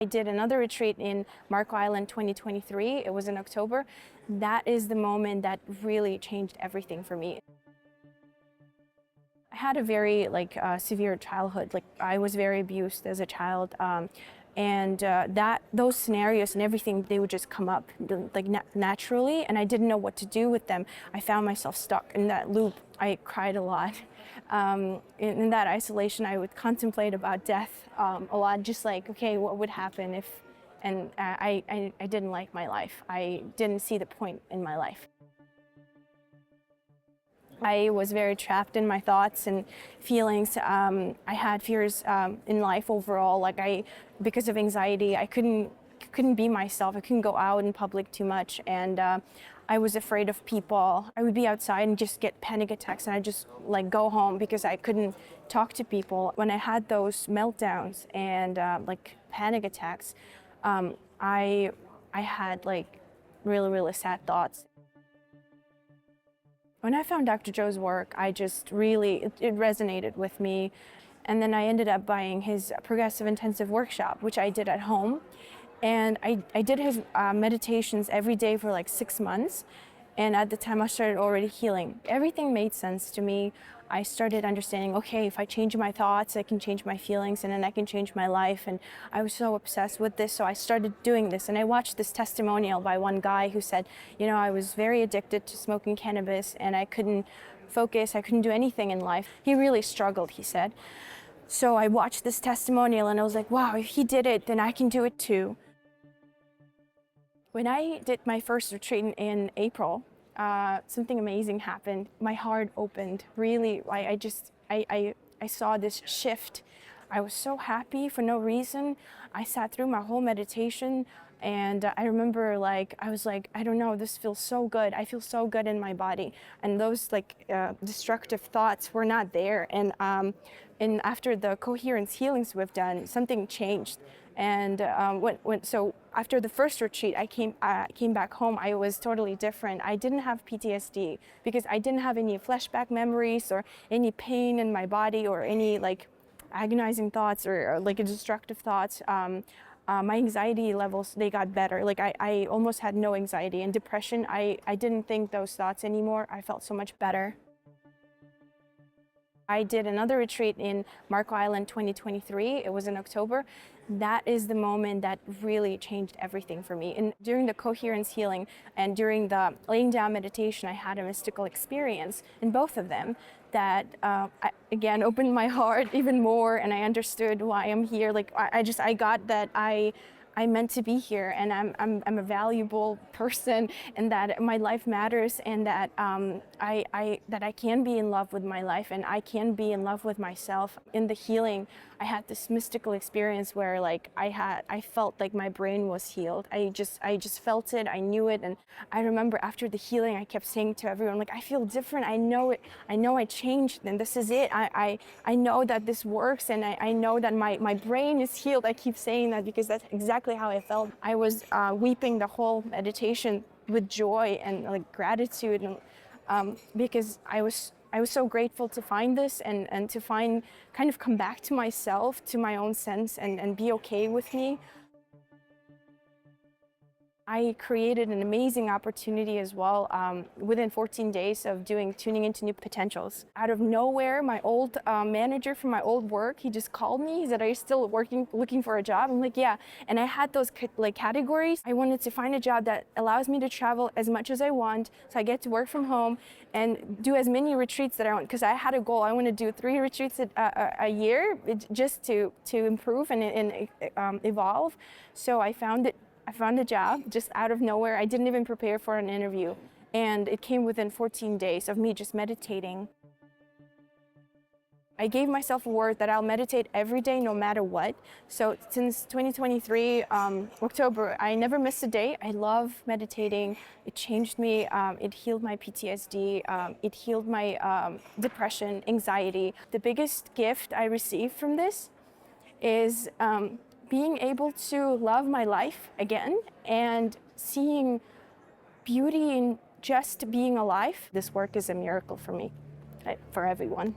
I did another retreat in Marco Island 2023. It was in October. That is the moment that really changed everything for me. I had a very severe childhood. I was very abused as a child. Those scenarios and everything, they would just come up naturally, and I didn't know what to do with them. I found myself stuck in that loop. I cried a lot. In that isolation, I would contemplate about death a lot, just okay, what would happen if, and I didn't like my life. I didn't see the point in my life. I was very trapped in my thoughts and feelings. I had fears in life overall. Because of anxiety, I couldn't be myself. I couldn't go out in public too much, and I was afraid of people. I would be outside and just get panic attacks, and I just go home because I couldn't talk to people. When I had those meltdowns and panic attacks, I had really sad thoughts. When I found Dr. Joe's work, I just it resonated with me. And then I ended up buying his progressive intensive workshop, which I did at home. And I did his meditations every day for 6 months. And at the time I started already healing. Everything made sense to me. I started understanding, okay, if I change my thoughts, I can change my feelings, and then I can change my life. And I was so obsessed with this, so I started doing this. And I watched this testimonial by one guy who said, I was very addicted to smoking cannabis, and I couldn't focus, I couldn't do anything in life. He really struggled, he said. So I watched this testimonial, and I was like, wow, if he did it, then I can do it too. When I did my first retreat in April, something amazing happened. My heart opened. Really, I saw this shift. I was so happy for no reason. I sat through my whole meditation, and I remember I was I don't know, this feels so good. I feel so good in my body, and those destructive thoughts were not there. And after the Coherence Healings we've done, something changed. And so after the first retreat, I came back home. I was totally different. I didn't have PTSD because I didn't have any flashback memories or any pain in my body or any agonizing thoughts or destructive thoughts. My anxiety levels, they got better. I almost had no anxiety. And depression, I didn't think those thoughts anymore. I felt so much better. I did another retreat in Marco Island 2023. It was in October. That is the moment that really changed everything for me. And during the Coherence Healing and during the laying down meditation, I had a mystical experience in both of them that again opened my heart even more, and I understood why I'm here. I got that I'm meant to be here, and I'm a valuable person, and that my life matters, and that I can be in love with my life, and I can be in love with myself. In the healing, I had this mystical experience where I felt like my brain was healed. I just felt it. I knew it, and I remember after the healing, I kept saying to everyone, I feel different. I know it. I know I changed, and this is it. I know that this works, and I know that my brain is healed. I keep saying that because that's exactly how I felt. I was weeping the whole meditation with joy and gratitude, and because I was so grateful to find this and to kind of come back to myself, to my own sense, and be okay with me. I created an amazing opportunity as well within 14 days of tuning into new potentials. Out of nowhere, my old manager from my old work, he just called me. He said, are you still looking for a job? I'm like, yeah. And I had those categories. I wanted to find a job that allows me to travel as much as I want, so I get to work from home and do as many retreats that I want, because I had a goal. I want to do 3 retreats a year just to improve and evolve. So I found a job just out of nowhere. I didn't even prepare for an interview. And it came within 14 days of me just meditating. I gave myself a word that I'll meditate every day no matter what. So since 2023, October, I never missed a day. I love meditating. It changed me. It healed my PTSD. It healed my depression, anxiety. The biggest gift I received from this is being able to love my life again and seeing beauty in just being alive. This work is a miracle for me, for everyone.